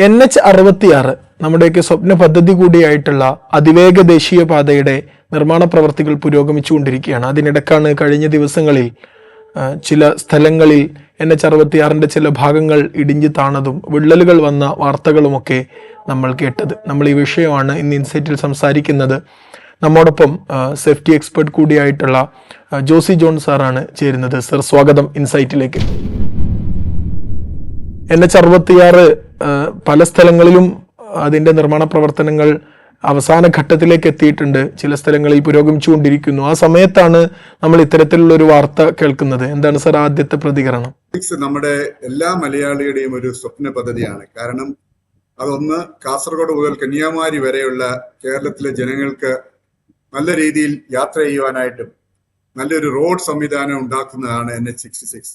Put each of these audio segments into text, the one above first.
NH66 നമ്മുടെയൊക്കെ സ്വപ്ന പദ്ധതി കൂടിയായിട്ടുള്ള അതിവേഗ ദേശീയപാതയുടെ നിർമ്മാണ പ്രവർത്തികൾ പുരോഗമിച്ചുകൊണ്ടിരിക്കുകയാണ്. അതിനിടക്കാണ് കഴിഞ്ഞ ദിവസങ്ങളിൽ ചില സ്ഥലങ്ങളിൽ NH66 ചില ഭാഗങ്ങൾ ഇടിഞ്ഞു താണതും വിള്ളലുകൾ വന്ന വാർത്തകളുമൊക്കെ നമ്മൾ കേട്ടത്. നമ്മൾ ഈ വിഷയമാണ് ഇന്ന് ഇൻസൈറ്റിൽ സംസാരിക്കുന്നത്. നമ്മോടൊപ്പം സേഫ്റ്റി എക്സ്പെർട്ട് കൂടിയായിട്ടുള്ള ജോസി ജോൺ സാറാണ് ചേരുന്നത്. സർ, സ്വാഗതം ഇൻസൈറ്റിലേക്ക്. NH66 പല സ്ഥലങ്ങളിലും അതിൻ്റെ നിർമ്മാണ പ്രവർത്തനങ്ങൾ അവസാന ഘട്ടത്തിലേക്ക് എത്തിയിട്ടുണ്ട്. ചില സ്ഥലങ്ങളിൽ പുരോഗമിച്ചുകൊണ്ടിരിക്കുന്നു. ആ സമയത്താണ് നമ്മൾ ഇത്തരത്തിലുള്ള ഒരു വാർത്ത കേൾക്കുന്നത്. എന്താണ് സർ ആദ്യത്തെ പ്രതികരണം? നമ്മുടെ എല്ലാ മലയാളിയുടെയും ഒരു സ്വപ്ന പദ്ധതിയാണ്. കാരണം അതൊന്ന് കാസർഗോഡ് മുതൽ കന്യാകുമാരി വരെയുള്ള കേരളത്തിലെ ജനങ്ങൾക്ക് നല്ല രീതിയിൽ യാത്ര ചെയ്യുവാനായിട്ടും നല്ലൊരു റോഡ് സംവിധാനം ഉണ്ടാക്കുന്നതാണ് NH66.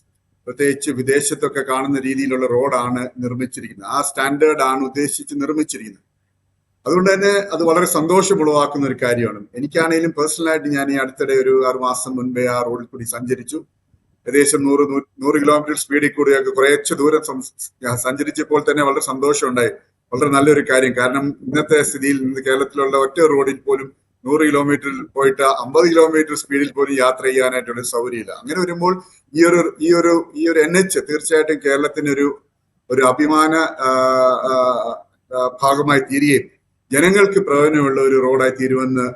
പ്രത്യേകിച്ച് വിദേശത്തൊക്കെ കാണുന്ന രീതിയിലുള്ള റോഡാണ് നിർമ്മിച്ചിരിക്കുന്നത്. ആ സ്റ്റാൻഡേർഡ് ആണ് ഉദ്ദേശിച്ച് നിർമ്മിച്ചിരിക്കുന്നത്. അതുകൊണ്ട് തന്നെ അത് വളരെ സന്തോഷമുളവാക്കുന്ന ഒരു കാര്യമാണ്. എനിക്കാണെങ്കിലും പേഴ്സണലായിട്ട് ഞാൻ ഈ അടുത്തിടെ ഒരു 6 മാസം മുൻപേ ആ റോഡിൽ കൂടി സഞ്ചരിച്ചു. ഏകദേശം 100 കിലോമീറ്റർ സ്പീഡിൽ കൂടിയൊക്കെ കുറച്ച് ദൂരം സഞ്ചരിച്ചപ്പോൾ തന്നെ വളരെ സന്തോഷമുണ്ടായി. വളരെ നല്ലൊരു കാര്യം. കാരണം ഇന്നത്തെ സ്ഥിതിയിൽ കേരളത്തിലുള്ള ഒറ്റ റോഡിൽ പോലും 100 കിലോമീറ്ററിൽ പോയിട്ട് 50 കിലോമീറ്റർ സ്പീഡിൽ പോലും യാത്ര ചെയ്യാനായിട്ടുള്ള സൗകര്യമില്ല. അങ്ങനെ വരുമ്പോൾ ഈ ഒരു NH തീർച്ചയായിട്ടും കേരളത്തിന് ഒരു അഭിമാന ഭാഗമായി തീരുകയും ജനങ്ങൾക്ക് പ്രയോജനമുള്ള ഒരു റോഡായി തീരുമെന്ന്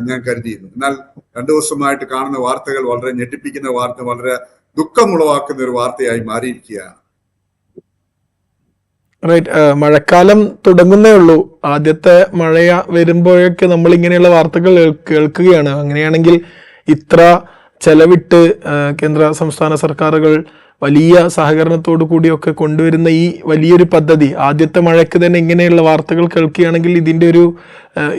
ഞാൻ കരുതിയിരുന്നു. എന്നാൽ 2 ദിവസമായിട്ട് കാണുന്ന വാർത്തകൾ വളരെ ഞെട്ടിപ്പിക്കുന്ന വാർത്ത, വളരെ ദുഃഖമുളവാക്കുന്ന ഒരു വാർത്തയായി മാറിയിരിക്കുകയാണ്. മഴക്കാലം തുടങ്ങുന്നേ ഉള്ളൂ. ആദ്യത്തെ മഴ വരുമ്പോഴൊക്കെ നമ്മൾ ഇങ്ങനെയുള്ള വാർത്തകൾ കേൾക്കുകയാണ്. അങ്ങനെയാണെങ്കിൽ ഇത്ര ചെലവിട്ട് കേന്ദ്ര സംസ്ഥാന സർക്കാരുകൾ വലിയ സഹകരണത്തോടു കൂടിയൊക്കെ കൊണ്ടുവരുന്ന ഈ വലിയൊരു പദ്ധതി ആദ്യത്തെ മഴയ്ക്ക് തന്നെ ഇങ്ങനെയുള്ള വാർത്തകൾ കേൾക്കുകയാണെങ്കിൽ ഇതിൻ്റെ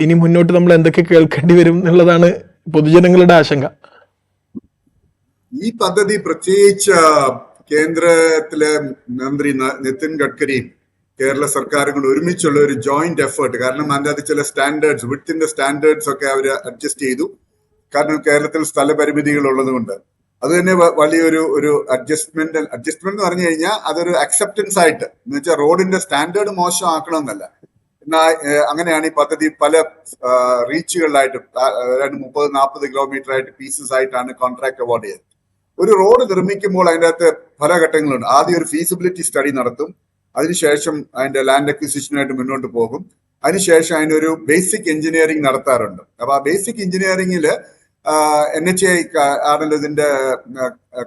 ഇനി മുന്നോട്ട് നമ്മൾ എന്തൊക്കെ കേൾക്കേണ്ടി വരും എന്നുള്ളതാണ് പൊതുജനങ്ങളുടെ ആശങ്ക. ഈ പദ്ധതി പ്രത്യേകിച്ച് കേന്ദ്രത്തിലെ മന്ത്രി നിതിൻ ഗഡ്കരിയും കേരള സർക്കാരുകൾ ഒരുമിച്ചുള്ള ഒരു ജോയിന്റ് എഫേർട്ട്. കാരണം അതിൻ്റെ അത് ചില സ്റ്റാൻഡേർഡ്സ്, വിഡ്ത്തിന്റെ സ്റ്റാൻഡേർഡ്സ് ഒക്കെ അവർ അഡ്ജസ്റ്റ് ചെയ്തു. കാരണം കേരളത്തിൽ സ്ഥലപരിമിതികൾ ഉള്ളതുകൊണ്ട് അത് തന്നെ വലിയൊരു അഡ്ജസ്റ്റ്മെന്റ് എന്ന് പറഞ്ഞു കഴിഞ്ഞാൽ അതൊരു അക്സെപ്റ്റൻസ് ആയിട്ട്, എന്ന് വെച്ചാൽ റോഡിന്റെ സ്റ്റാൻഡേർഡ് മോശമാക്കണമെന്നല്ല. എന്നാൽ അങ്ങനെയാണ് ഈ പദ്ധതി പല റീച്ചുകളിലായിട്ട് 30-40 കിലോമീറ്റർ ആയിട്ട് പീസസ് ആയിട്ടാണ് കോൺട്രാക്ട് അവാർഡ് ചെയ്തത്. ഒരു റോഡ് നിർമ്മിക്കുമ്പോൾ അതിൻ്റെ അകത്ത് പല ഘട്ടങ്ങളുണ്ട്. ആദ്യം ഒരു ഫീസിബിലിറ്റി സ്റ്റഡി നടത്തും. അതിനുശേഷം അതിന്റെ ലാൻഡ് അക്വിസിഷനായിട്ട് മുന്നോട്ട് പോകും. അതിനുശേഷം അതിനൊരു ബേസിക് എഞ്ചിനീയറിംഗ് നടത്താറുണ്ട്. അപ്പൊ ആ ബേസിക് എഞ്ചിനീയറിംഗിൽ NHAI ആണല്ലോ ഇതിന്റെ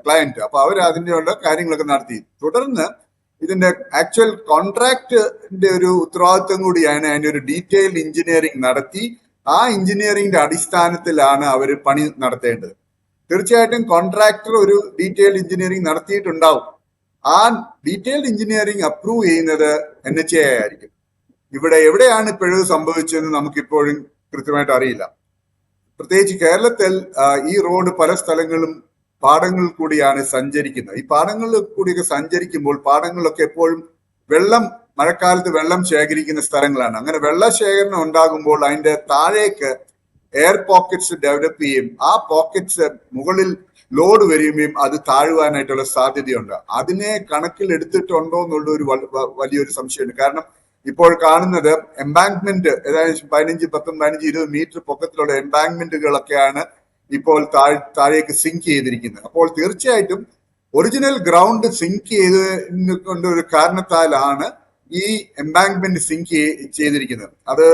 ക്ലയന്റ്. അപ്പൊ അവർ അതിനുള്ള കാര്യങ്ങളൊക്കെ നടത്തി. തുടർന്ന് ഇതിന്റെ ആക്ച്വൽ കോൺട്രാക്ടിന്റെ ഒരു ഉത്തരവാദിത്വം കൂടിയാണ് അതിന്റെ ഒരു ഡീറ്റെയിൽഡ് എഞ്ചിനീയറിംഗ് നടത്തി ആ എഞ്ചിനീയറിംഗിന്റെ അടിസ്ഥാനത്തിലാണ് അവർ പണി നടത്തേണ്ടത്. തീർച്ചയായിട്ടും കോൺട്രാക്ടർ ഒരു ഡീറ്റെയിൽഡ് എഞ്ചിനീയറിംഗ് നടത്തിയിട്ടുണ്ടാവും. ആ ഡീറ്റെയിൽഡ് എഞ്ചിനീയറിംഗ് അപ്രൂവ് ചെയ്യുന്നത് NHAI ആയിരിക്കും. എവിടെയാണ് പിഴവ് സംഭവിച്ചതെന്ന് നമുക്കിപ്പോഴും കൃത്യമായിട്ട് അറിയില്ല. പ്രത്യേകിച്ച് കേരളത്തിൽ ഈ റോഡ് പല സ്ഥലങ്ങളും പാടങ്ങളിൽ കൂടിയാണ് സഞ്ചരിക്കുന്നത്. ഈ പാടങ്ങളിൽ കൂടിയൊക്കെ സഞ്ചരിക്കുമ്പോൾ പാടങ്ങളിലൊക്കെ എപ്പോഴും മഴക്കാലത്ത് വെള്ളം ശേഖരിക്കുന്ന സ്ഥലങ്ങളാണ്. അങ്ങനെ വെള്ള ശേഖരണം ഉണ്ടാകുമ്പോൾ അതിന്റെ താഴേക്ക് എയർ പോക്കറ്റ്സ് ഡെവലപ്പ് ചെയ്യും. ആ പോക്കറ്റ്സ് മുകളിൽ ലോഡ് വരികയും അത് താഴുവാനായിട്ടുള്ള സാധ്യതയുണ്ട്. അതിനെ കണക്കിൽ എടുത്തിട്ടുണ്ടോ എന്നുള്ള ഒരു വലിയൊരു സംശയമുണ്ട്. കാരണം ഇപ്പോൾ കാണുന്നത് എംബാങ്ക്മെന്റ്, ഏതായാലും 15, 15, 20 മീറ്റർ പൊക്കത്തിലുള്ള എംബാങ്ക്മെന്റുകളൊക്കെയാണ് ഇപ്പോൾ താഴേക്ക് സിങ്ക് ചെയ്തിരിക്കുന്നത്. അപ്പോൾ തീർച്ചയായിട്ടും ഒറിജിനൽ ഗ്രൗണ്ട് സിങ്ക് ചെയ്ത് ഒരു കാരണത്താലാണ് ഈ എംബാങ്ക്മെന്റ് സിങ്ക് ചെയ്തിരിക്കുന്നത്. അത്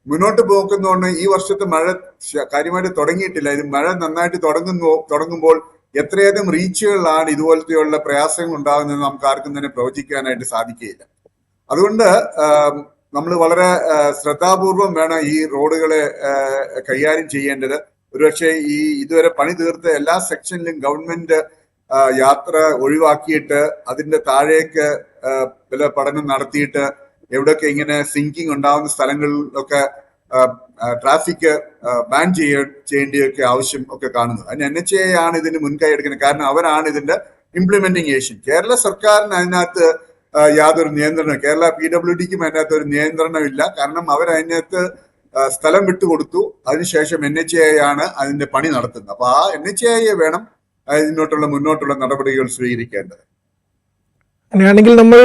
മുന്നോട്ട് പോകുന്നതുകൊണ്ട് ഈ വർഷത്തെ മഴ കാര്യമായിട്ട് തുടങ്ങിയിട്ടില്ല. ഇത് മഴ നന്നായിട്ട് തുടങ്ങുമ്പോൾ എത്രയധികം റീച്ചുകളിലാണ് ഇതുപോലത്തെയുള്ള പ്രയാസങ്ങൾ ഉണ്ടാകുന്നത് നമുക്ക് ആർക്കും തന്നെ പ്രവചിക്കാനായിട്ട് സാധിക്കുകയില്ല. അതുകൊണ്ട് നമ്മൾ വളരെ ശ്രദ്ധാപൂർവം വേണം ഈ റോഡുകളെ കൈകാര്യം ചെയ്യേണ്ടത്. ഒരുപക്ഷെ ഇതുവരെ പണി തീർത്ത എല്ലാ സെക്ഷനിലും ഗവൺമെന്റ് യാത്ര ഒഴിവാക്കിയിട്ട് അതിന്റെ താഴേക്ക് പല പഠനം നടത്തിയിട്ട് എവിടെയൊക്കെ ഇങ്ങനെ സിങ്കിങ് ഉണ്ടാകുന്ന സ്ഥലങ്ങളിലൊക്കെ ട്രാഫിക് ബാൻ ചെയ്യേണ്ടിയൊക്കെ ആവശ്യം ഒക്കെ കാണുന്നു. അതിന് NHAI ആണ് ഇതിന് മുൻകൈ എടുക്കുന്നത്. കാരണം അവരാണ് ഇതിന്റെ ഇംപ്ലിമെന്റിംഗ് ഏഷ്യൻ. കേരള സർക്കാരിന് അതിനകത്ത് യാതൊരു നിയന്ത്രണം, കേരള PWDക്കും അതിനകത്ത് ഒരു നിയന്ത്രണമില്ല. കാരണം അവരതിനകത്ത് സ്ഥലം വിട്ടുകൊടുത്തു. അതിനുശേഷം NHAI ആണ് അതിന്റെ പണി നടത്തുന്നത്. അപ്പൊ ആ NHAI വേണം മുന്നോട്ടുള്ള നടപടികൾ സ്വീകരിക്കേണ്ടത്. അങ്ങനെയാണെങ്കിൽ നമ്മൾ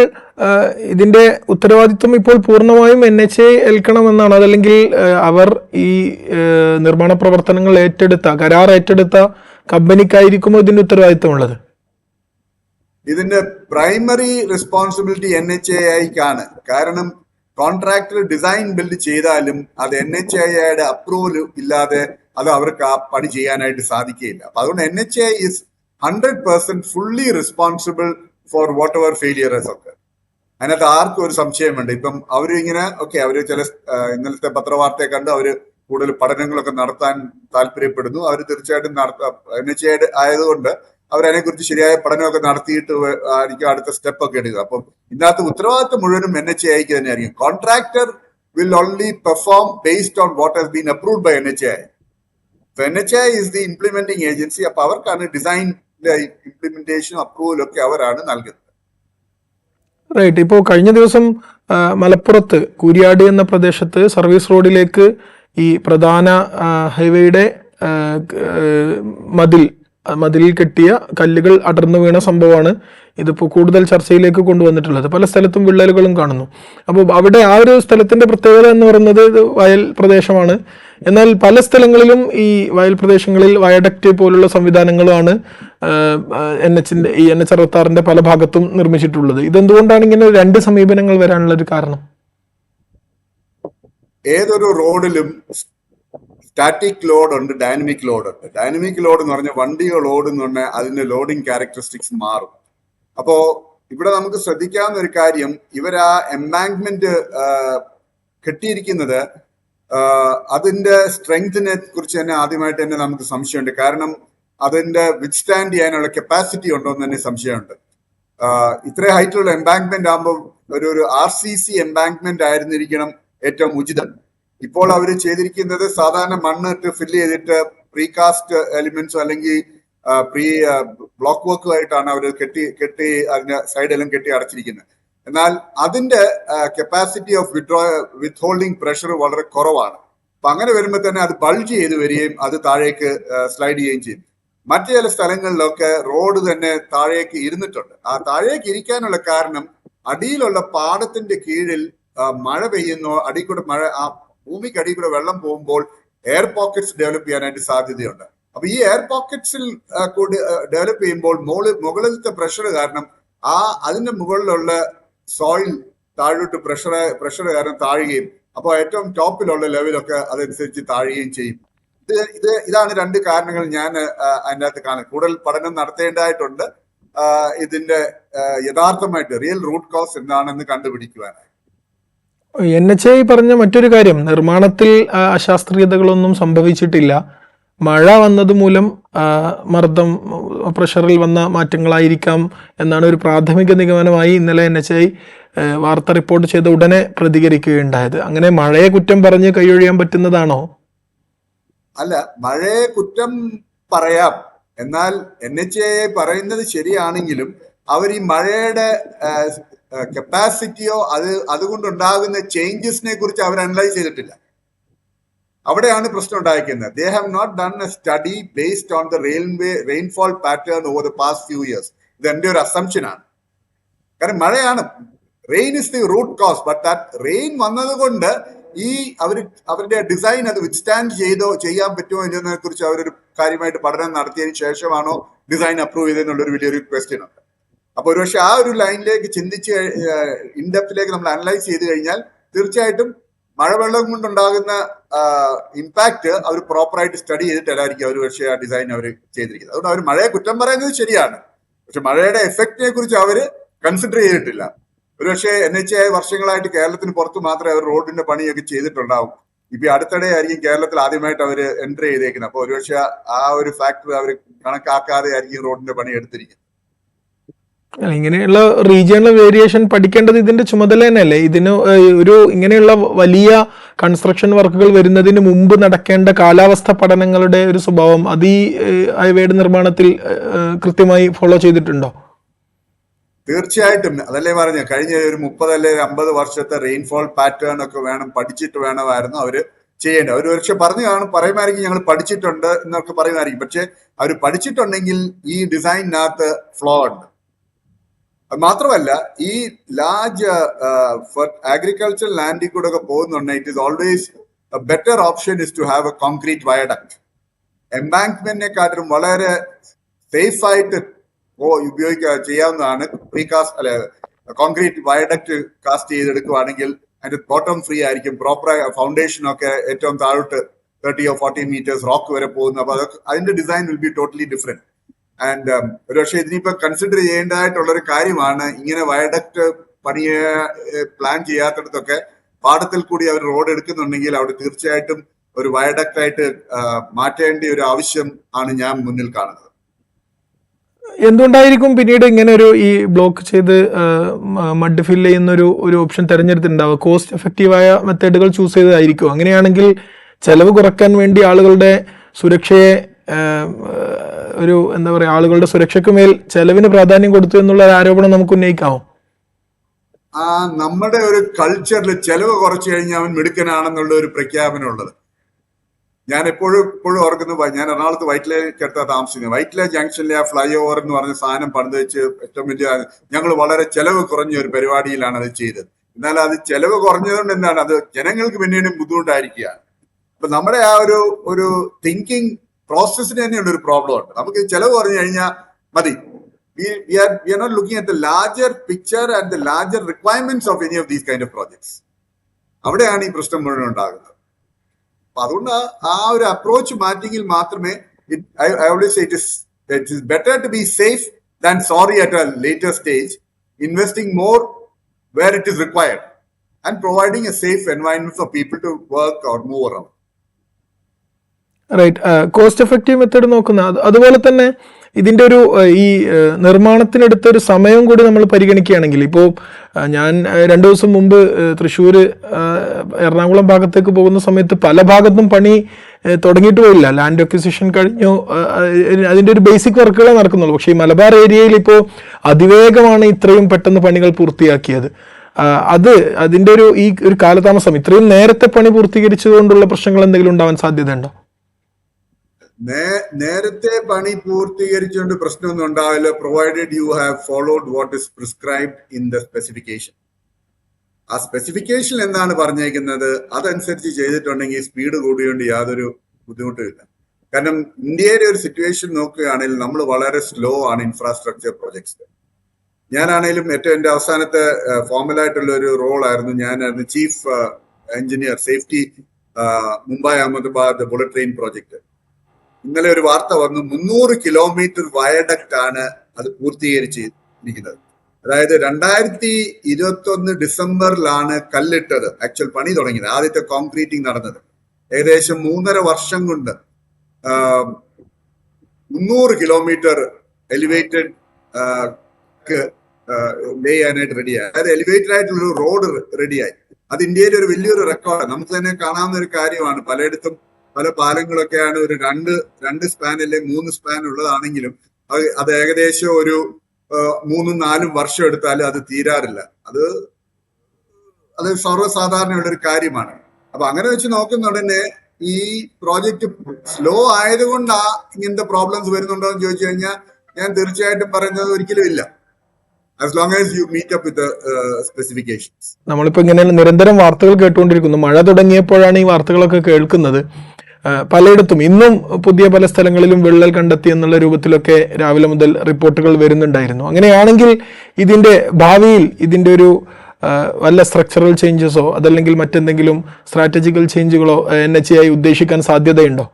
ഇതിന്റെ ഉത്തരവാദിത്വം ഇപ്പോൾ പൂർണ്ണമായും NHA ഏൽക്കണമെന്നാണ്. അതല്ലെങ്കിൽ അവർ ഈ നിർമ്മാണ പ്രവർത്തനങ്ങൾ കരാർ ഏറ്റെടുത്ത കമ്പനിക്കായിരിക്കുമോ ഇതിന്റെ ഉത്തരവാദിത്വം ഉള്ളത്? ഇതിന്റെ പ്രൈമറി റെസ്പോൺസിബിലിറ്റി NHAIക്കാണ്. കാരണം കോൺട്രാക്ടർ ഡിസൈൻ ബിൽഡ് ചെയ്താലും അത് NHAIയുടെ അപ്രൂവൽ ഇല്ലാതെ അത് അവർക്ക് ആ പണി ചെയ്യാനായിട്ട് സാധിക്കുകയില്ല. അപ്പൊ അതുകൊണ്ട് NHAI is 100% fully responsible for whatever failures ഒക്കെ. അതിനകത്ത് ആർക്കും ഒരു സംശയമുണ്ട്. ഇപ്പം അവരിങ്ങനെ അവര് ചില ഇന്നലത്തെ പത്രവാർത്തയെ കണ്ട് അവര് കൂടുതൽ പഠനങ്ങളൊക്കെ നടത്താൻ താല്പര്യപ്പെടുന്നു. അവർ തീർച്ചയായിട്ടും NHAI ആയതുകൊണ്ട് അവരതിനെക്കുറിച്ച് ശരിയായ പഠനമൊക്കെ നടത്തിയിട്ട് ആയിരിക്കും അടുത്ത സ്റ്റെപ്പ് ഒക്കെ എടുക്കുക. അപ്പം ഇതിനകത്ത് ഉത്തരവാദിത്വം മുഴുവനും NHAIക്ക് തന്നെയായിരിക്കും. Contractor will only perform based on what has been approved by NHAI. NHAI is the implementing agency. അപ്പൊ അവർക്കാണ് ഡിസൈനിന്റെ ഇംപ്ലിമെന്റേഷൻ അപ്രൂവൽ ഒക്കെ അവരാണ് നൽകുന്നത്. റൈറ്റ്. ഇപ്പോൾ കഴിഞ്ഞ ദിവസം മലപ്പുറത്ത് കൂരിയാട് എന്ന പ്രദേശത്ത് സർവീസ് റോഡിലേക്ക് ഈ പ്രധാന ഹൈവേയുടെ മതിലിൽ കെട്ടിയ കല്ലുകൾ അടർന്നു വീണ സംഭവമാണ് ഇതിപ്പോൾ കൂടുതൽ ചർച്ചയിലേക്ക് കൊണ്ടുവന്നിട്ടുള്ളത്. പല സ്ഥലത്തും വിള്ളലുകളും കാണുന്നു. അപ്പോൾ അവിടെ ആ ഒരു സ്ഥലത്തിന്റെ പ്രത്യേകത എന്ന് പറയുന്നത് ഇത് വയൽ പ്രദേശമാണ്. എന്നാൽ പല സ്ഥലങ്ങളിലും ഈ വയൽ പ്രദേശങ്ങളിൽ വയഡക്റ്റ് പോലുള്ള സംവിധാനങ്ങളാണ് NH66 പല ഭാഗത്തും നിർമ്മിച്ചിട്ടുള്ളത്. ഇതെന്തുകൊണ്ടാണ് ഇങ്ങനെ രണ്ട് സമീപനങ്ങൾ വരാനുള്ള ഒരു കാരണം? ഏതൊരു റോഡിലും സ്റ്റാറ്റിക് ലോഡ് ഉണ്ട്, ഡൈനമിക് ലോഡ് ഉണ്ട്. ഡൈനമിക് ലോഡ് എന്ന് പറഞ്ഞാൽ വണ്ടികൾ ഓടുന്ന പറഞ്ഞാൽ അതിന്റെ ലോഡിങ് ക്യാരക്ടറിസ്റ്റിക്സ് മാറും. അപ്പോ ഇവിടെ നമുക്ക് ശ്രദ്ധിക്കാവുന്ന ഒരു കാര്യം, ഇവർ ആ എംബാങ്ക്മെന്റ് കെട്ടിയിരിക്കുന്നത് അതിന്റെ സ്ട്രെങ്തിനെ കുറിച്ച് തന്നെ ആദ്യമായിട്ട് തന്നെ നമുക്ക് സംശയമുണ്ട്. കാരണം അതിന്റെ വിത്ത്സ്റ്റാൻഡ് ചെയ്യാനുള്ള കപ്പാസിറ്റി ഉണ്ടോ എന്ന് തന്നെ സംശയമുണ്ട്. ഇത്ര ഹൈറ്റിലുള്ള എംബാങ്ക്മെന്റ് ആകുമ്പോൾ ഒരു RCC എംബാങ്ക്മെന്റ് ആയിരുന്നിരിക്കണം ഏറ്റവും ഉചിതം. ഇപ്പോൾ അവർ ചെയ്തിരിക്കുന്നത് സാധാരണ മണ്ണിട്ട് ഫില്ല് ചെയ്തിട്ട് പ്രീകാസ്റ്റ് എലിമെന്റ്സോ അല്ലെങ്കിൽ ബ്ലോക്ക് വർക്കുമായിട്ടാണ് അവർ കെട്ടി അതിന്റെ സൈഡെല്ലാം കെട്ടി അടച്ചിരിക്കുന്നത്. എന്നാൽ അതിന്റെ capacity off with holding pressure വളരെ കുറവാണ്. അപ്പൊ അങ്ങനെ വരുമ്പോൾ തന്നെ അത് ബൾജ് ചെയ്ത് വരികയും അത് താഴേക്ക് സ്ലൈഡ് ചെയ്യുകയും ചെയ്യും. മറ്റു ചില സ്ഥലങ്ങളിലൊക്കെ റോഡ് തന്നെ താഴേക്ക് ഇരുന്നിട്ടുണ്ട്. ആ താഴേക്ക് ഇരിക്കാനുള്ള കാരണം അടിയിലുള്ള പാടത്തിന്റെ കീഴിൽ മഴ പെയ്യുന്നു, അടിക്കൂടെ ആ ഭൂമിക്ക് അടിയിൽ കൂടെ വെള്ളം പോകുമ്പോൾ എയർ പോക്കറ്റ്സ് ഡെവലപ്പ് ചെയ്യാനായിട്ട് സാധ്യതയുണ്ട്. അപ്പൊ ഈ എയർ പോക്കറ്റ്സിൽ കൂടി ഡെവലപ്പ് ചെയ്യുമ്പോൾ മുകളിലത്തെ പ്രഷർ കാരണം അതിന്റെ മുകളിലുള്ള സോയിൽ താഴോട്ട് പ്രഷർ കാരണം താഴുകയും അപ്പോൾ ഏറ്റവും ടോപ്പിലുള്ള ലെവലൊക്കെ അതനുസരിച്ച് താഴുകയും ചെയ്യും. ഇതാണ് രണ്ട് കാരണങ്ങൾ ഞാൻ അതിൻ്റെ അകത്ത് കാണുന്നത്. കൂടുതൽ പഠനം നടത്തേണ്ടതായിട്ടുണ്ട് ഇതിന്റെ യഥാർത്ഥമായിട്ട് റിയൽ റൂട്ട് കോസ് എന്താണെന്ന് കണ്ടുപിടിക്കുവാനായി. NHAI പറഞ്ഞ മറ്റൊരു കാര്യം, നിർമ്മാണത്തിൽ അശാസ്ത്രീയതകളൊന്നും സംഭവിച്ചിട്ടില്ല. മഴ വന്നത് മൂലം മർദ്ദം പ്രഷറിൽ വന്ന മാറ്റങ്ങളായിരിക്കാം എന്നാണ് ഒരു പ്രാഥമിക നിഗമനമായി ഇന്നലെ NHAI വാർത്ത റിപ്പോർട്ട് ചെയ്ത ഉടനെ പ്രതികരിക്കുകയുണ്ടായത്. അങ്ങനെ മഴയെ കുറ്റം പറഞ്ഞ് കൈയൊഴിയാൻ പറ്റുന്നതാണോ? അല്ല, മഴയെ കുറ്റം പറയാം. എന്നാൽ NHAI പറയുന്നത് ശരിയാണെങ്കിലും അവർ ഈ മഴയുടെ കപ്പാസിറ്റിയോ അതുകൊണ്ടുണ്ടാകുന്ന ചേഞ്ചസിനെ കുറിച്ച് അവർ അനലൈസ് ചെയ്തിട്ടില്ല. അവിടെയാണ് പ്രശ്നം ഉണ്ടായിരിക്കുന്നത്. They have not done a study based on the rainfall pattern over the past few years. ഇത് എന്റെ ഒരു അസംഷൻ ആണ്. കാരണം മഴയാണ്, rain is the root cause. But that rain വന്നത് കൊണ്ട് അവരുടെ ഡിസൈൻ അത് വിത്ത്സ്റ്റാൻഡ് ചെയ്യാൻ പറ്റുമോ എന്നതിനെ കുറിച്ച് അവരൊരു കാര്യമായിട്ട് പഠനം നടത്തിയതിനു ശേഷമാണോ ഡിസൈൻ അപ്രൂവ് ചെയ്തെന്നുള്ളൊരു വലിയൊരു ക്വസ്റ്റ്യൻ ഉണ്ട്. അപ്പൊ ഒരുപക്ഷെ ആ ഒരു ലൈനിലേക്ക് ചിന്തിച്ച് ഇൻഡെപ്തിലേക്ക് നമ്മൾ അനലൈസ് ചെയ്ത് കഴിഞ്ഞാൽ തീർച്ചയായിട്ടും മഴവെള്ളം കൊണ്ടുണ്ടാകുന്ന ഇമ്പാക്ട് അവർ പ്രോപ്പറായിട്ട് സ്റ്റഡി ചെയ്തിട്ടല്ലായിരിക്കും അവർ പക്ഷേ ആ ഡിസൈൻ അവർ ചെയ്തിരിക്കുന്നത്. അതുകൊണ്ട് അവർ മഴയെ കുറ്റം പറയുന്നത് ശരിയാണ്, പക്ഷെ മഴയുടെ എഫക്റ്റിനെ കുറിച്ച് അവർ കൺസിഡർ ചെയ്തിട്ടില്ല. ഒരുപക്ഷെ NHAI വർഷങ്ങളായിട്ട് കേരളത്തിന് പുറത്ത് മാത്രമേ അവർ റോഡിന്റെ പണിയൊക്കെ ചെയ്തിട്ടുണ്ടാവും. ഇപ്പൊ അടുത്തിടെ ആയിരിക്കും കേരളത്തിൽ ആദ്യമായിട്ട് അവർ എൻട്രി ചെയ്തേക്കുന്നത്. അപ്പൊ ഒരുപക്ഷെ ആ ഒരു ഫാക്ടർ അവർ കണക്കാക്കാതെ ആയിരിക്കും റോഡിന്റെ പണി എടുത്തിരിക്കുന്നത്. ഇങ്ങനെയുള്ള റീജിയണൽ വേരിയേഷൻ പഠിക്കേണ്ടത് ഇതിന്റെ ചുമതല തന്നെയല്ലേ? ഇതിന് ഇങ്ങനെയുള്ള വലിയ കൺസ്ട്രക്ഷൻ വർക്കുകൾ വരുന്നതിന് മുമ്പ് നടക്കേണ്ട കാലാവസ്ഥ പഠനങ്ങളുടെ ഒരു സ്വഭാവം അത് ഈ ഹൈവേയുടെ നിർമ്മാണത്തിൽ കൃത്യമായി ഫോളോ ചെയ്തിട്ടുണ്ടോ? തീർച്ചയായിട്ടും. അതല്ലേ പറഞ്ഞ കഴിഞ്ഞ ഒരു 30 അല്ലെങ്കിൽ 50 വർഷത്തെ റെയിൻഫോൾ പാറ്റേൺ ഒക്കെ പഠിച്ചിട്ട് വേണമായിരുന്നു അവര് ചെയ്യേണ്ടത്. അവർ പക്ഷെ പറയുമായിരിക്കും ഞങ്ങൾ പഠിച്ചിട്ടുണ്ട് എന്നൊക്കെ പറയുമായിരിക്കും. പക്ഷെ അവർ പഠിച്ചിട്ടുണ്ടെങ്കിൽ ഈ ഡിസൈനിനകത്ത് ഫ്ലോ ഉണ്ട്. അത് മാത്രമല്ല ഈ ലാർജ് ഫോർ അഗ്രികൾച്ചർ ലാൻഡിൽ കൂടെ ഒക്കെ പോകുന്നുണ്ടെങ്കിൽ it is always better option is to have a concrete viaduct. എംബാങ്ക്മെന്റിനെക്കാട്ടിലും വളരെ സേഫ് ആയിട്ട് ചെയ്യാവുന്നതാണ് പ്രീകാസ്റ്റ് അല്ലെ കോൺക്രീറ്റ് വയഡക്ട് കാസ്റ്റ് ചെയ്തെടുക്കുവാണെങ്കിൽ അതിന്റെ ബോട്ടം ഫ്രീ ആയിരിക്കും. പ്രോപ്പർ ഫൗണ്ടേഷൻ ഒക്കെ ഏറ്റവും താഴോട്ട് 30 or 40 meters റോക്ക് വരെ പോകുന്നു. അപ്പൊ അതൊക്കെ അതിന്റെ design will be totally different. And ഒരുപക്ഷെ ഇതിനിപ്പോ കൺസിഡർ ചെയ്യേണ്ടതായിട്ടുള്ള ഒരു കാര്യമാണ്, ഇങ്ങനെ വയഡക്ട് പണിയെ പ്ലാൻ ചെയ്യാത്തടത്തൊക്കെ പാടത്തിൽ കൂടി അവർ റോഡ് എടുക്കുന്നുണ്ടെങ്കിൽ അവിടെ തീർച്ചയായിട്ടും ഒരു വയഡക്ട് ആയിട്ട് മാറ്റേണ്ട ഒരു ആവശ്യം ആണ് ഞാൻ മുന്നിൽ കാണുന്നത്. എന്തുകൊണ്ടായിരിക്കും പിന്നീട് ഇങ്ങനെ ഒരു ഈ ബ്ലോക്ക് ചെയ്ത് മഡ് ഫില്ല് ചെയ്യുന്ന ഒരു ഓപ്ഷൻ തെരഞ്ഞെടുത്തിട്ടുണ്ടാവുക? കോസ്റ്റ് എഫക്റ്റീവായ മെത്തേഡുകൾ ചൂസ് ചെയ്തതായിരിക്കും. അങ്ങനെയാണെങ്കിൽ ചെലവ് കുറയ്ക്കാൻ വേണ്ടി ആളുകളുടെ സുരക്ഷയെ ഒരു എന്താ പറയുക, ആളുകളുടെ സുരക്ഷയ്ക്ക് മേൽ ചെലവിന് പ്രാധാന്യം കൊടുത്തു എന്നുള്ള ഒരു ആരോപണം നമുക്ക് ഉന്നയിക്കാമോ? നമ്മുടെ ഒരു കൾച്ചറിൽ ചെലവ് കുറച്ചു കഴിഞ്ഞാൽ അവൻ മിടുക്കനാണെന്നുള്ള ഒരു പ്രഖ്യാപനം ഉള്ളത്. ഞാൻ ഇപ്പോഴും ഓർക്കുന്നു, ഞാൻ എറണാകുളത്ത് വൈറ്റിലയ്ക്കടുത്താണ് താമസിക്കുന്നത്. വൈറ്റില ജംഗ്ഷനിലെ ആ ഫ്ലൈ ഓവർ എന്ന് പറഞ്ഞ സാധനം പണിത് വെച്ച് ഏറ്റവും വലിയ ഞങ്ങൾ വളരെ ചെലവ് കുറഞ്ഞ ഒരു പരിപാടിയിലാണ് അത് ചെയ്തത്. എന്നാൽ അത് ചെലവ് കുറഞ്ഞതുകൊണ്ട് എന്താണ്, അത് ജനങ്ങൾക്ക് പിന്നീടും ബുദ്ധിമുട്ടായിരിക്കുകയാണ്. അപ്പൊ നമ്മുടെ ആ ഒരു തിങ്കിങ് പ്രോസസ്സിന് തന്നെയുള്ള ഒരു പ്രോബ്ലം ഉണ്ട്. നമുക്ക് ചെലവ് കുറഞ്ഞു കഴിഞ്ഞാൽ മതി. We are not looking at the larger picture and the larger requirements of any of these kind of projects. അവിടെയാണ് ഈ പ്രശ്നം മുഴുവൻ ഉണ്ടാകുന്നത്. അപ്പൊ അതുകൊണ്ട് ആ ഒരു അപ്രോച്ച് മാറ്റിയെങ്കിൽ മാത്രമേ I always say it is better to be safe than sorry at a later stage, investing more where it is required and providing a safe environment for people to work or move around. Right. Cost effective method നോക്കുന്ന അതുപോലെ തന്നെ ഇതിൻ്റെ ഒരു ഈ നിർമ്മാണത്തിനെടുത്ത ഒരു സമയം കൂടി നമ്മൾ പരിഗണിക്കുകയാണെങ്കിൽ, ഇപ്പോൾ ഞാൻ 2 ദിവസം മുമ്പ് തൃശ്ശൂർ എറണാകുളം ഭാഗത്തേക്ക് പോകുന്ന സമയത്ത് പല ഭാഗത്തും പണി തുടങ്ങിയിട്ട് പോയില്ല. ലാൻഡ് അക്വിസിഷൻ കഴിഞ്ഞു, അതിൻ്റെ ഒരു ബേസിക് വർക്കുകളെ നടക്കുന്നുള്ളൂ. പക്ഷേ ഈ മലബാർ ഏരിയയിൽ ഇപ്പോൾ അതിവേഗമാണ് ഇത്രയും പെട്ടെന്ന് പണികൾ പൂർത്തിയാക്കിയത്. അതിൻ്റെ ഈ ഒരു കാലതാമസം, ഇത്രയും നേരത്തെ പണി പൂർത്തീകരിച്ചതുകൊണ്ടുള്ള പ്രശ്നങ്ങൾ എന്തെങ്കിലും ഉണ്ടാവാൻ സാധ്യതയുണ്ടോ? നേരത്തെ പണി പൂർത്തീകരിച്ചുകൊണ്ട് പ്രശ്നമൊന്നും ഉണ്ടാവില്ല, provided you have followed what is prescribed in the specification. ആ സ്പെസിഫിക്കേഷൻ എന്താണ് പറഞ്ഞേക്കുന്നത് അതനുസരിച്ച് ചെയ്തിട്ടുണ്ടെങ്കിൽ സ്പീഡ് കൂടിയോണ്ട് യാതൊരു ബുദ്ധിമുട്ടുമില്ല. കാരണം ഇന്ത്യയുടെ ഒരു സിറ്റുവേഷൻ നോക്കുകയാണെങ്കിൽ നമ്മൾ വളരെ സ്ലോ ആണ് ഇൻഫ്രാസ്ട്രക്ചർ പ്രോജക്ട്സ്. ഞാനാണേലും എൻ്റെ അവസാനത്തെ ഫോർമലായിട്ടുള്ള ഒരു റോളായിരുന്നു, ഞാനായിരുന്നു chief engineer safety Mumbai Ahmedabad bullet train project. ഇന്നലെ ഒരു വാർത്ത വന്നു, 300 കിലോമീറ്റർ വയഡക്റ്റ് ആണ് അത് പൂർത്തീകരിച്ചിരിക്കുന്നത്. അതായത് 2021 ഡിസംബറിലാണ് കല്ലിട്ടത്, ആക്ച്വൽ പണി തുടങ്ങിയത്, ആദ്യത്തെ കോൺക്രീറ്റിംഗ് നടന്നത്. ഏകദേശം 3.5 വർഷം കൊണ്ട് 300 കിലോമീറ്റർ എലിവേറ്റഡ് ലേ ചെയ്യാനായിട്ട് റെഡിയായി. അതായത് എലിവേറ്റഡ് ആയിട്ടുള്ള ഒരു റോഡ് റെഡിയായി. അത് ഇന്ത്യയിലെ ഒരു വലിയൊരു റെക്കോർഡ്. നമുക്ക് തന്നെ കാണാവുന്ന ഒരു കാര്യമാണ്. പലയിടത്തും പല പാലങ്ങളൊക്കെയാണ് ഒരു രണ്ട് സ്പാൻ അല്ലെ 3 സ്പാൻ ഉള്ളതാണെങ്കിലും അത് ഏകദേശം ഒരു 3-4 വർഷം എടുത്താലും അത് തീരാറില്ല. അത് സർവ്വസാധാരണയുള്ള ഒരു കാര്യമാണ്. അപ്പൊ അങ്ങനെ വെച്ച് നോക്കുന്നുടനെ ഈ പ്രോജക്റ്റ് സ്ലോ ആയതുകൊണ്ടാ ഇങ്ങനത്തെ പ്രോബ്ലംസ് വരുന്നുണ്ടോ എന്ന് ചോദിച്ചു കഴിഞ്ഞാൽ ഞാൻ തീർച്ചയായിട്ടും പറയുന്നത് ഒരിക്കലും ഇല്ല. As long as you meet up with the specifications. നമ്മളിപ്പോ ഇങ്ങനെ നിരന്തരം വാർത്തകൾ കേട്ടുകൊണ്ടിരിക്കുന്നു. മഴ തുടങ്ങിയപ്പോഴാണ് ഈ വാർത്തകളൊക്കെ കേൾക്കുന്നത്. പലയിടത്തും ഇന്നും പുതിയ പല സ്ഥലങ്ങളിലും വിള്ളൽ കണ്ടെത്തി എന്നുള്ള രൂപത്തിലൊക്കെ രാവിലെ മുതൽ റിപ്പോർട്ടുകൾ വരുന്നുണ്ടായിരുന്നു. അങ്ങനെയാണെങ്കിൽ ഇതിന്റെ ഭാവിയിൽ ഇതിന്റെ ഒരു വല്ല സ്ട്രക്ചറൽ ചേഞ്ചസോ അതല്ലെങ്കിൽ മറ്റെന്തെങ്കിലും സ്ട്രാറ്റജിക്കൽ ചേഞ്ചുകളോ NHAI ഉദ്ദേശിക്കാൻ സാധ്യതയുണ്ടോ?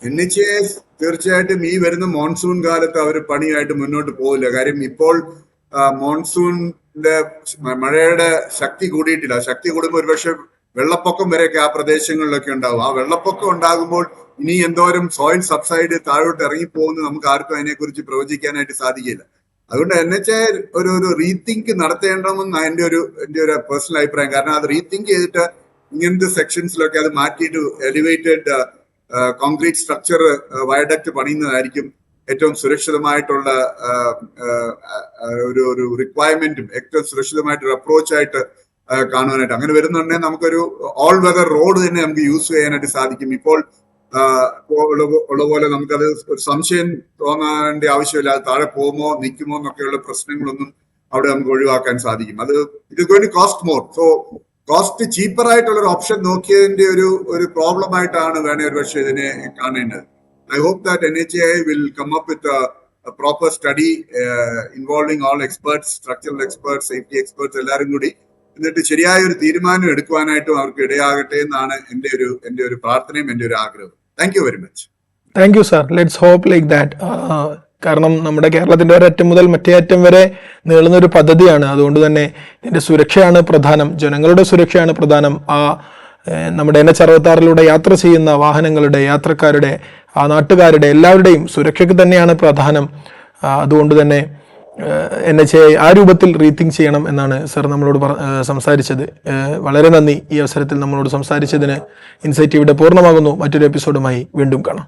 NHAI തീർച്ചയായിട്ടും ഈ വരുന്ന മോൺസൂൺ കാലത്ത് അവർ പണിയായിട്ട് മുന്നോട്ട് പോകില്ല. കാര്യം ഇപ്പോൾ മോൺസൂണിന്റെ മഴയുടെ ശക്തി കൂടിയിട്ടില്ല. ശക്തി കൂടുമ്പോൾ ഒരുപക്ഷെ വെള്ളപ്പൊക്കം വരെയൊക്കെ ആ പ്രദേശങ്ങളിലൊക്കെ ഉണ്ടാവും. ആ വെള്ളപ്പൊക്കം ഉണ്ടാകുമ്പോൾ ഇനി എന്തോരം സോയിൽ സബ്സൈഡ് താഴോട്ട് ഇറങ്ങിപ്പോകുന്നു നമുക്ക് ആർക്കും അതിനെക്കുറിച്ച് പ്രവചിക്കാനായിട്ട് സാധിക്കില്ല. അതുകൊണ്ട് NHAI ഒരു റീതിങ്ക് നടത്തേണ്ടതെന്ന് എൻ്റെ ഒരു പേഴ്സണൽ അഭിപ്രായം. കാരണം അത് റീതിങ്ക് ചെയ്തിട്ട് ഇങ്ങനത്തെ സെക്ഷൻസിലൊക്കെ അത് മാറ്റിയിട്ട് എലിവേറ്റഡ് കോൺക്രീറ്റ് സ്ട്രക്ചർ വയഡക്റ്റ് പണിയുന്നതായിരിക്കും ഏറ്റവും സുരക്ഷിതമായിട്ടുള്ള ഒരു റിക്വയർമെന്റും ഏറ്റവും സുരക്ഷിതമായിട്ടൊരു അപ്രോച്ചായിട്ട് കാണുവാനായിട്ട്. അങ്ങനെ വരുന്നുണ്ടെങ്കിൽ നമുക്കൊരു ഓൾ വെതർ റോഡ് തന്നെ നമുക്ക് യൂസ് ചെയ്യാനായിട്ട് സാധിക്കും. ഇപ്പോൾ ഉള്ള പോലെ നമുക്കത് ഒരു സംശയം തോന്നേണ്ട ആവശ്യമില്ല. അത് താഴെ പോകുമോ നിൽക്കുമോ എന്നൊക്കെയുള്ള പ്രശ്നങ്ങളൊന്നും അവിടെ നമുക്ക് ഒഴിവാക്കാൻ സാധിക്കും. അത് ഇത് going to cost more. So cost cheaper ആയിട്ടുള്ള ഒരു ഓപ്ഷൻ നോക്കിയതിന്റെ ഒരു പ്രോബ്ലം ആയിട്ടാണ് വേണേ ഒരു പക്ഷേ ഇതിനെ കാണേണ്ടത്. I hope that NHAI will come up with a proper study involving all experts, structural experts, safety experts, എല്ലാവരും കൂടി എന്നിട്ട് ശരിയായ ഒരു തീരുമാനം എടുക്കുവാനായിട്ടും അവർക്ക് ഇടയാകട്ടെ എന്നാണ് എൻ്റെ ഒരു പ്രാർത്ഥനയും എൻ്റെ ഒരു ആഗ്രഹം. Thank you very much. Thank you sir. Let's hope like that. കാരണം നമ്മുടെ കേരളത്തിന്റെ ഒരറ്റം മുതൽ മറ്റേ അറ്റം വരെ നീളുന്ന ഒരു പദ്ധതിയാണ്. അതുകൊണ്ട് തന്നെ ഇതിന്റെ സുരക്ഷയാണ് പ്രധാനം, ജനങ്ങളുടെ സുരക്ഷയാണ് പ്രധാനം. നമ്മുടെ NH66 യാത്ര ചെയ്യുന്ന വാഹനങ്ങളുടെ, യാത്രക്കാരുടെ, നാട്ടുകാരുടെ എല്ലാവരുടെയും സുരക്ഷയ്ക്ക് തന്നെയാണ് പ്രധാനം. അതുകൊണ്ട് തന്നെ NHAI ആ രൂപത്തിൽ റീതിങ്ക് ചെയ്യണം എന്നാണ് സർ നമ്മളോട് സംസാരിച്ചത്. വളരെ നന്ദി ഈ അവസരത്തിൽ നമ്മളോട് സംസാരിച്ചതിന്. ഇൻസൈറ്റ് ഇവിടെ പൂർണ്ണമാകുന്നു. മറ്റൊരു എപ്പിസോഡുമായി വീണ്ടും കാണാം.